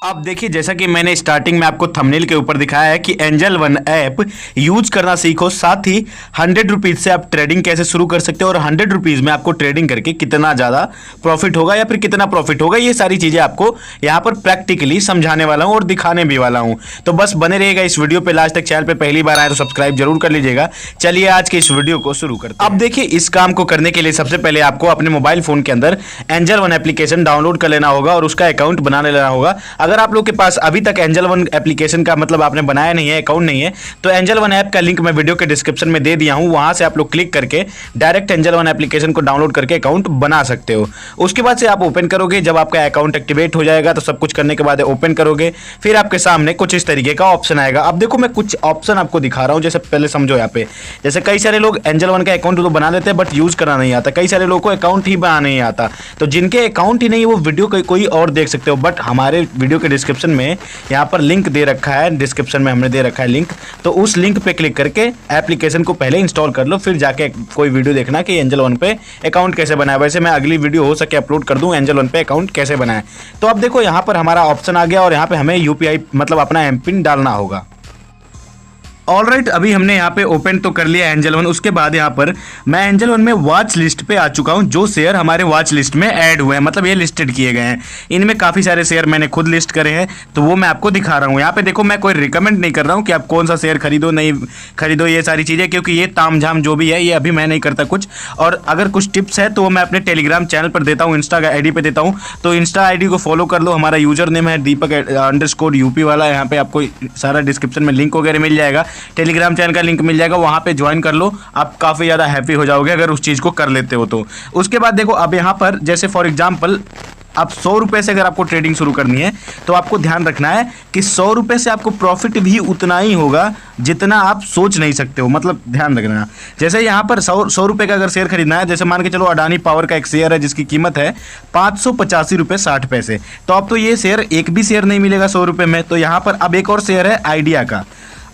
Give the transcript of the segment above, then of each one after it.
अब देखिए, जैसा कि मैंने स्टार्टिंग में आपको थंबनेल के ऊपर दिखाया है कि एंजल वन ऐप यूज करना सीखो, साथ ही 100 रुपीज़ से आप ट्रेडिंग कैसे शुरू कर सकते हो और 100 रुपीज़ में आपको ट्रेडिंग करके कितना ज़्यादा प्रॉफिट होगा या फिर कितना प्रॉफिट होगा, ये सारी चीज़ें आपको यहाँ पर प्रैक्टिकली समझाने वाला हूँ और दिखाने भी वाला हूँ। तो बस बने रहिएगा इस वीडियो पे लास्ट तक। चैनल पे पहली बार आए तो सब्सक्राइब जरूर कर लीजिएगा। चलिए आज के इस वीडियो को शुरू करते हैं। अब देखिए, इस काम को करने के लिए सबसे पहले आपको अपने मोबाइल फोन के अंदर एंजल वन एप्लीकेशन डाउनलोड कर लेना होगा और उसका अकाउंट बनाने लेना होगा। अगर आप लोग के पास अभी तक एंजल वन एप्लीकेशन का मतलब आपने बनाया नहीं है, अकाउंट नहीं है, तो एंजल वन ऐप का लिंक मैं वीडियो के डिस्क्रिप्शन में दे दिया हूं, वहां से आप लोग क्लिक करके डायरेक्ट एंजल वन एप्लीकेशन को डाउनलोड करके अकाउंट बना सकते हो। उसके बाद से आप ओपन करोगे, जब आपका अकाउंट एक्टिवेट हो जाएगा तो सब कुछ करने के बाद ओपन करोगे, फिर आपके सामने कुछ इस तरीके का ऑप्शन आएगा। अब देखो, मैं कुछ ऑप्शन आपको दिखा रहा हूं, जैसे पहले समझो। यहाँ पे जैसे कई सारे लोग एंजल वन का अकाउंट तो बना लेते हैं बट यूज करना नहीं आता, कई सारे लोगों को अकाउंट ही बनाना नहीं आता। तो जिनके अकाउंट ही नहीं, वो वीडियो कोई और देख सकते हो, बट हमारे वीडियो के डिस्क्रिप्शन में यहाँ पर लिंक दे रखा है, डिस्क्रिप्शन में हमने दे रखा है लिंक, तो उस लिंक पे क्लिक करके एप्लीकेशन को पहले इंस्टॉल कर लो, फिर जाके कोई वीडियो देखना कि एंजल वन पे अकाउंट कैसे बनाए। वैसे मैं अगली वीडियो हो सके अपलोड कर दूं एंजल वन पे अकाउंट कैसे बनाए। तो अब देखो, यहाँ पर हमारा ऑप्शन आ गया और यहाँ पे हमें यूपीआई मतलब अपना एम पिन डालना होगा। ऑलराइट, अभी हमने यहाँ पे ओपन तो कर लिया एंजल वन। उसके बाद यहाँ पर मैं एंजल वन में वॉच लिस्ट पे आ चुका हूँ। जो शेयर हमारे वॉच लिस्ट में ऐड हुए हैं, मतलब ये लिस्टेड किए गए हैं, इनमें काफ़ी सारे शेयर मैंने खुद लिस्ट करे हैं, तो वो मैं आपको दिखा रहा हूँ। यहाँ पे देखो, मैं कोई रिकमेंड नहीं कर रहा हूँ कि आप कौन सा शेयर खरीदो नहीं खरीदो, ये सारी चीज़ें, क्योंकि ये तामझाम जो भी है ये अभी मैं नहीं करता कुछ। और अगर कुछ टिप्स है तो वो मैं अपने टेलीग्राम चैनल पर देता हूँ, इंस्टा ID पे देता हूँ, तो इंस्टा ID को फॉलो कर लो। हमारा यूजर नेम है Deepak_UP वाला, यहाँ पे आपको सारा डिस्क्रिप्शन में लिंक वगैरह मिल जाएगा, टेलीग्राम चैनल का लिंक मिल जाएगा, वहां पे ज्वाइन कर लो। आप काफी ज्यादा हैप्पी हो जाओगे अगर उस चीज को कर लेते हो तो। उसके बाद देखो, अब यहां पर जैसे फॉर एग्जांपल आप 100 रुपए से अगर आपको ट्रेडिंग शुरू करनी है तो आपको ध्यान रखना है कि 100 रुपए से आपको प्रॉफिट भी उतना ही होगा जितना आप सोच नहीं सकते हो। मतलब ध्यान रखना, जैसे यहाँ पर 100 रुपए का अगर शेयर खरीदना है, जैसे मान के चलो अडानी पावर का एक शेयर है जिसकी कीमत है 585 रुपये 60 पैसे, तो अब तो ये शेयर एक भी शेयर नहीं मिलेगा 100 रुपये में। तो यहाँ पर अब एक और शेयर है आइडिया का।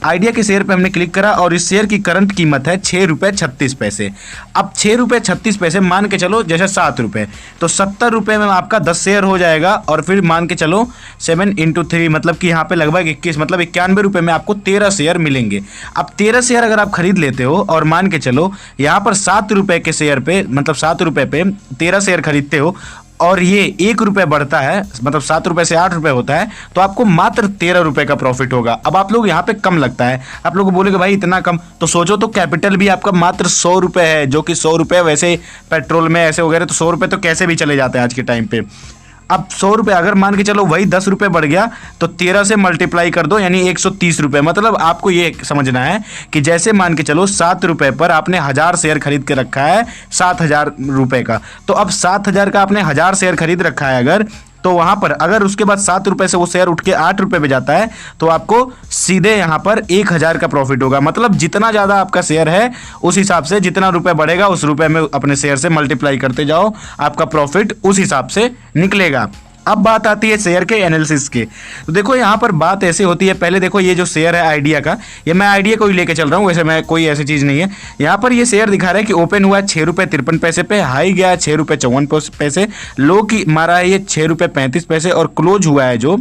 आइडिया के शेयर पे हमने क्लिक करा और इस शेयर की करंट कीमत है 6 रुपये 36 पैसे। अब 6 रुपये 36 पैसे मान के चलो जैसे 7 रुपये, तो 70 रुपये में आपका 10 शेयर हो जाएगा। और फिर मान के चलो 7 × 3 मतलब कि यहाँ पे लगभग 21 मतलब 91 रुपये में आपको 13 शेयर मिलेंगे। अब 13 शेयर अगर आप खरीद लेते हो और मान के चलो यहाँ पर 7 रुपये के शेयर पे मतलब 7 रुपये पे 13 शेयर खरीदते हो और ये 1 रुपये बढ़ता है, मतलब 7 रुपये से 8 रुपये होता है, तो आपको मात्र 13 रुपये का प्रॉफिट होगा। अब आप लोग यहाँ पे कम लगता है, आप लोग बोलेगे भाई इतना कम, तो सोचो तो कैपिटल भी आपका मात्र 100 रुपये है, जो कि 100 रुपये वैसे पेट्रोल में ऐसे वगैरह तो 100 रुपये तो कैसे भी चले जाते हैं आज के टाइम पे। अब 100 रुपये अगर मान के चलो वही 10 रुपये बढ़ गया तो 13 से मल्टीप्लाई कर दो, यानी 130 रुपये। मतलब आपको ये समझना है कि जैसे मान के चलो 7 रुपये पर आपने 1000 शेयर खरीद के रखा है 7000 रुपये का, तो अब 7000 का आपने 1000 शेयर खरीद रखा है अगर, तो वहां पर अगर उसके बाद 7 रुपये से वो शेयर उठ के 8 रुपये पे जाता है तो आपको सीधे यहां पर 1000 का प्रॉफिट होगा। मतलब जितना ज़्यादा आपका शेयर है उस हिसाब से जितना रुपये बढ़ेगा उस रुपये में अपने शेयर से मल्टीप्लाई करते जाओ, आपका प्रॉफिट उस हिसाब से निकलेगा। अब बात आती है शेयर के एनालिसिस की। तो देखो यहाँ पर बात ऐसे होती है, पहले देखो ये जो शेयर है आइडिया का, ये मैं आइडिया को ही लेके चल रहा हूँ, वैसे मैं कोई ऐसी चीज़ नहीं है। यहाँ पर ये शेयर दिखा रहा है कि ओपन हुआ है 6 रुपये 53 पैसे पे, हाई गया है 6 रुपये 54 पैसे, लो की मारा है ये 6 रुपये 35 पैसे और क्लोज हुआ है जो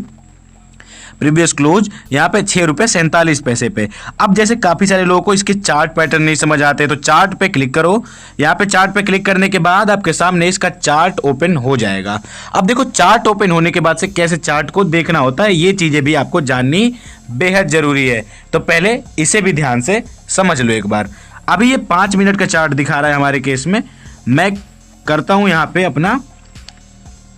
प्रीवियस क्लोज यहाँ पे 6 रुपये 47 पैसे पे। अब जैसे काफ़ी सारे लोगों को इसके चार्ट पैटर्न नहीं समझ आते, तो चार्ट पे क्लिक करो। यहाँ पे चार्ट पे क्लिक करने के बाद आपके सामने इसका चार्ट ओपन हो जाएगा। अब देखो, चार्ट ओपन होने के बाद से कैसे चार्ट को देखना होता है, ये चीज़ें भी आपको जाननी बेहद ज़रूरी है, तो पहले इसे भी ध्यान से समझ लो एक बार। अभी ये 5 मिनट का चार्ट दिखा रहा है हमारे केस में, मैं करता हूँ यहाँ पे अपना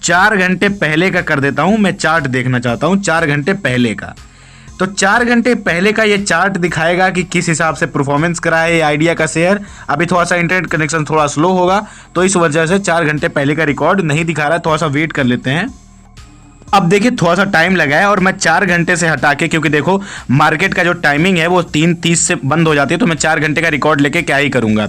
4 घंटे पहले का कर देता हूं। मैं चार्ट देखना चाहता हूं 4 घंटे पहले का, तो 4 घंटे पहले का ये चार्ट दिखाएगा कि किस हिसाब से परफॉर्मेंस करा है आइडिया का शेयर। अभी थोड़ा सा इंटरनेट कनेक्शन थोड़ा स्लो होगा तो इस वजह से 4 घंटे पहले का रिकॉर्ड नहीं दिखा रहा है, थोड़ा सा वेट कर लेते हैं। अब देखिए थोड़ा सा टाइम लगा है और मैं 4 घंटे से हटा के, क्योंकि देखो मार्केट का जो टाइमिंग है वो 3:30 से बंद हो जाती है, तो मैं 4 घंटे का रिकॉर्ड लेके क्या ही करूंगा।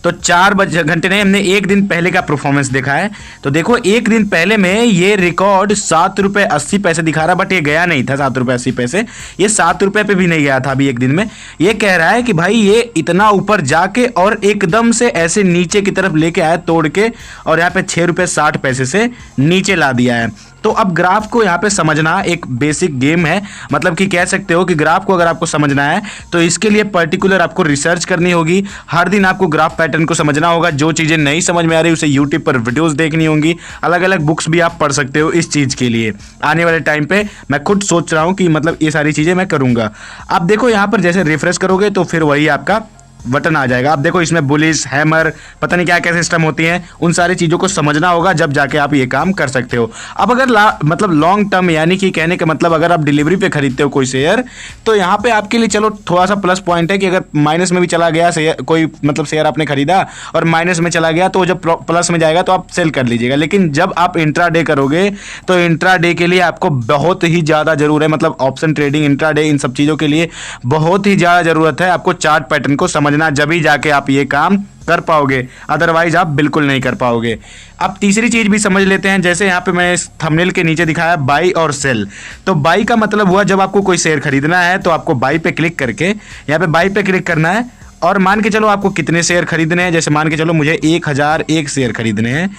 तो 4 घंटे नहीं, हमने 1 दिन पहले का परफॉर्मेंस देखा है। तो देखो 1 दिन पहले में ये रिकॉर्ड 7 रुपये 80 पैसे दिखा रहा, बट ये गया नहीं था 7 रुपये 80 पैसे, ये 7 रुपये पे भी नहीं गया था अभी 1 दिन में। ये कह रहा है कि भाई ये इतना ऊपर जाके और एकदम से ऐसे नीचे की तरफ लेके आया तोड़ के, और यहाँ पे 6 रुपये 60 पैसे से नीचे ला दिया है। तो अब ग्राफ को यहाँ पे समझना एक बेसिक गेम है, मतलब कि कह सकते हो कि ग्राफ को अगर आपको समझना है तो इसके लिए पर्टिकुलर आपको रिसर्च करनी होगी। हर दिन आपको ग्राफ पैटर्न को समझना होगा। जो चीज़ें नहीं समझ में आ रही उसे यूट्यूब पर वीडियोस देखनी होंगी। अलग अलग बुक्स भी आप पढ़ सकते हो इस चीज़ के लिए। आने वाले टाइम पे मैं खुद सोच रहा हूँ कि मतलब ये सारी चीज़ें मैं करूँगा। अब देखो यहाँ पर जैसे रिफ्रेश करोगे तो फिर वही आपका बटन आ जाएगा। अब देखो इसमें बुलिश, हैमर, पता नहीं क्या क्या सिस्टम होती हैं, उन सारी चीज़ों को समझना होगा जब जाके आप ये काम कर सकते हो। अब अगर मतलब लॉन्ग टर्म, यानी कि कहने का मतलब अगर आप डिलीवरी पे खरीदते हो कोई शेयर, तो यहाँ पे आपके लिए चलो थोड़ा सा प्लस पॉइंट है कि अगर माइनस में भी चला गया शेयर, कोई मतलब शेयर आपने खरीदा और माइनस में चला गया, तो जब प्लस में जाएगा तो आप सेल कर लीजिएगा। लेकिन जब आप इंट्राडे करोगे तो इंट्राडे के लिए आपको बहुत ही ज़्यादा ज़रूर है, मतलब ऑप्शन ट्रेडिंग, इंट्राडे, इन सब चीज़ों के लिए बहुत ही ज़्यादा ज़रूरत है आपको चार्ट पैटर्न को समझना, जब ही जाके आप ये काम कर पाओगे, अदरवाइज आप बिल्कुल नहीं कर पाओगे। अब तीसरी चीज भी समझ लेते हैं। जैसे यहाँ पे मैंने इस थंबनेल के नीचे दिखाया बाई और सेल। तो बाई का मतलब हुआ जब आपको कोई शेयर खरीदना है तो आपको बाई पे क्लिक करके यहाँ पे बाई पे क्लिक करना है और मान के चलो आपको कितने शेयर खरीदने हैं। जैसे मान के चलो मुझे 1001 शेयर खरीदने हैं,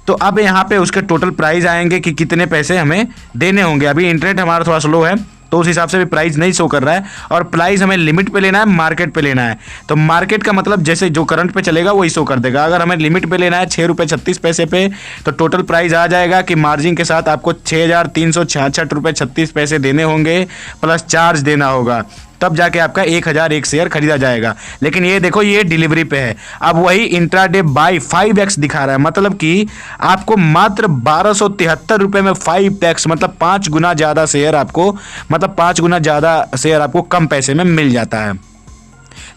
तो अब यहाँ पे उसके टोटल प्राइस आएंगे कि कितने पैसे हमें देने होंगे। अभी इंटरनेट हमारा थोड़ा स्लो है तो उस हिसाब से भी प्राइस नहीं शो कर रहा है, और प्राइस हमें लिमिट पे लेना है, मार्केट पे लेना है। तो मार्केट का मतलब जैसे जो करंट पे चलेगा वही शो कर देगा। अगर हमें लिमिट पे लेना है 6 रुपये 36 पैसे पे, तो टोटल प्राइस आ जाएगा कि मार्जिन के साथ आपको 6,366 रुपये 36 पैसे देने होंगे, प्लस चार्ज देना होगा, तब जाके आपका 1001 शेयर खरीदा जाएगा। लेकिन ये देखो ये डिलीवरी पे है। अब वही इंट्राडे बाई 5x दिखा रहा है, मतलब कि आपको मात्र 1273 रुपये में 5x मतलब 5 गुना ज़्यादा शेयर आपको, मतलब 5 गुना ज़्यादा शेयर आपको कम पैसे में मिल जाता है।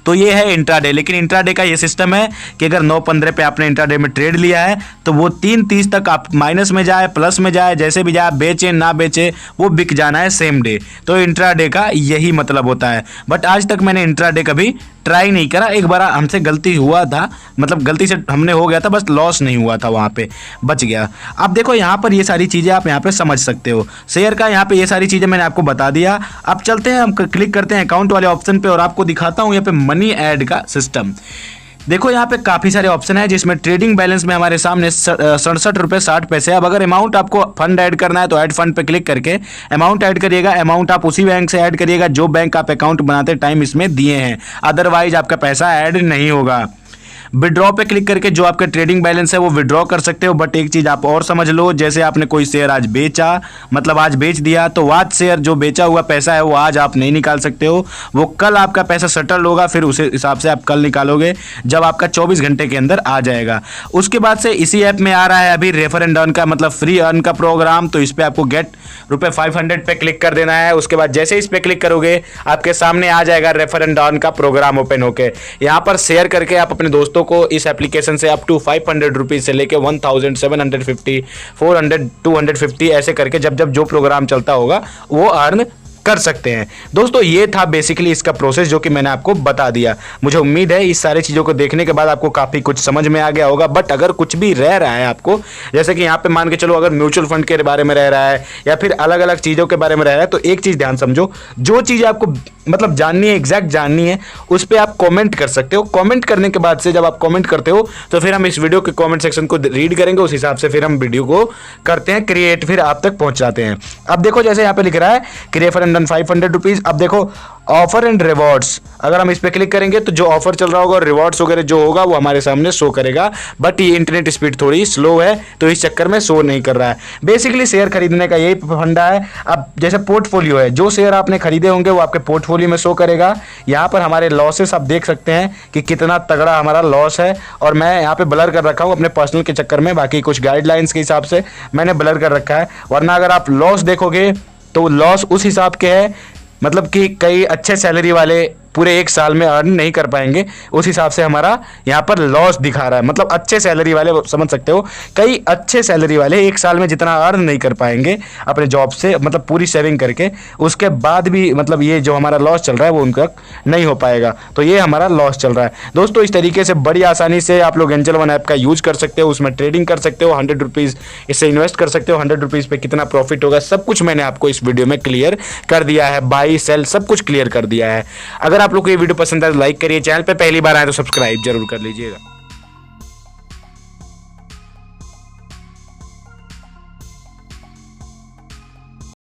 तो ये है इंट्राडे। लेकिन इंट्राडे का ये सिस्टम है कि अगर 9:15 पे आपने इंट्राडे में ट्रेड लिया है तो वो 3:30 तक आप माइनस में जाए प्लस में जाए, जैसे भी जाए, बेचे ना बेचे, वो बिक जाना है सेम डे। तो इंट्राडे का यही मतलब होता है। बट आज तक मैंने इंट्राडे कभी ट्राई नहीं करा। एक बार हमसे गलती हुआ था, मतलब गलती से हमने हो गया था, बस लॉस नहीं हुआ था, वहाँ पे बच गया। अब देखो यहाँ पर ये सारी चीज़ें आप यहाँ पे समझ सकते हो। शेयर का यहाँ पे ये सारी चीज़ें मैंने आपको बता दिया। अब चलते हैं, हम क्लिक करते हैं अकाउंट वाले ऑप्शन पे और आपको दिखाता हूँ यहाँ पे मनी ऐड का सिस्टम। देखो यहाँ पे काफ़ी सारे ऑप्शन है, जिसमें ट्रेडिंग बैलेंस में हमारे सामने 67 रुपये 60 पैसे। अब अगर अमाउंट आपको फंड ऐड करना है तो ऐड फंड पे क्लिक करके अमाउंट ऐड करिएगा। अमाउंट आप उसी बैंक से ऐड करिएगा जो बैंक आप अकाउंट बनाते टाइम इसमें दिए हैं, अदरवाइज आपका पैसा ऐड नहीं होगा। विड्रॉ पे क्लिक करके जो आपका ट्रेडिंग बैलेंस है वो विड्रॉ कर सकते हो। बट एक चीज़ आप और समझ लो, जैसे आपने कोई शेयर आज बेचा, मतलब आज बेच दिया, तो आज शेयर जो बेचा हुआ पैसा है वो आज आप नहीं निकाल सकते हो, वो कल आपका पैसा सेटल होगा, फिर उस हिसाब से आप कल निकालोगे जब आपका 24 घंटे के अंदर आ जाएगा। उसके बाद से इसी ऐप में आ रहा है अभी रेफर एंड अर्न का, मतलब फ्री अर्न का प्रोग्राम। तो इस पर आपको गेट ₹500 पे क्लिक कर देना है। उसके बाद जैसे इस पर क्लिक करोगे आपके सामने आ जाएगा रेफर एंड अर्न का प्रोग्राम ओपन होके। यहाँ पर शेयर करके आप अपने दोस्तों को इस एप्लीकेशन से अप टू 500 रुपीज से लेके 1750, 400, 250 ऐसे करके जब जब जो प्रोग्राम चलता होगा वो अर्न कर सकते हैं। दोस्तों ये था बेसिकली इसका प्रोसेस जो कि मैंने आपको बता दिया। मुझे उम्मीद है इस सारी चीज़ों को देखने के बाद आपको काफ़ी कुछ समझ में आ गया होगा। बट अगर कुछ भी रह रहा है आपको, जैसे कि यहाँ पे मान के चलो अगर म्यूचुअल फंड के बारे में रह रहा है या फिर अलग अलग चीज़ों के बारे में रह रहा है, तो एक चीज़ ध्यान समझो, जो चीज़ आपको मतलब जाननी है, एग्जैक्ट जाननी है, उस पर आप कॉमेंट कर सकते हो। कॉमेंट करने के बाद से जब आप कॉमेंट करते हो तो फिर हम इस वीडियो के कॉमेंट सेक्शन को रीड करेंगे, उस हिसाब से फिर हम वीडियो को करते हैं क्रिएट, फिर आप तक पहुँचाते हैं। अब देखो जैसे यहाँ पे लिख रहा है कि रेफर एंड अर्न 500 रुपीज़। अब देखो ऑफर एंड रिवॉर्ड्स, अगर हम इस पे क्लिक करेंगे तो जो ऑफर चल रहा होगा और रिवॉर्ड्स वगैरह जो होगा वो हमारे सामने शो करेगा। बट ये इंटरनेट स्पीड थोड़ी स्लो है तो इस चक्कर में शो नहीं कर रहा है। बेसिकली शेयर खरीदने का यही फंडा है। अब जैसे पोर्टफोलियो है, जो शेयर आपने खरीदे होंगे वो आपके पोर्टफोलियो में शो करेगा। यहाँ पर हमारे लॉसेस आप देख सकते हैं कि कितना तगड़ा हमारा लॉस है, और मैं यहाँ पे ब्लर कर रखा हूँ अपने पर्सनल के चक्कर में, बाकी कुछ गाइडलाइंस के हिसाब से मैंने ब्लर कर रखा है। वरना अगर आप लॉस देखोगे तो लॉस उस हिसाब के है, मतलब कि कई अच्छे सैलरी वाले पूरे एक साल में अर्न नहीं कर पाएंगे, उस हिसाब से हमारा यहाँ पर लॉस दिखा रहा है। मतलब अच्छे सैलरी वाले, समझ सकते हो, कई अच्छे सैलरी वाले एक साल में जितना अर्न नहीं कर पाएंगे अपने जॉब से, मतलब पूरी सेविंग करके, उसके बाद भी मतलब ये जो हमारा लॉस चल रहा है वो उनका नहीं हो पाएगा। तो ये हमारा लॉस चल रहा है। दोस्तों इस तरीके से बड़ी आसानी से आप लोग एंजल वन ऐप का यूज कर सकते हो, उसमें ट्रेडिंग कर सकते हो, 100 रुपीज़ इससे इन्वेस्ट कर सकते हो, 100 रुपीज़ पे कितना प्रॉफिट होगा सब कुछ मैंने आपको इस वीडियो में क्लियर कर दिया है। बाई सेल सब कुछ क्लियर कर दिया है। अगर आप लोग को ये वीडियो पसंद आए तो लाइक करिए, चैनल पे पहली बार आए तो सब्सक्राइब जरूर कर लीजिएगा।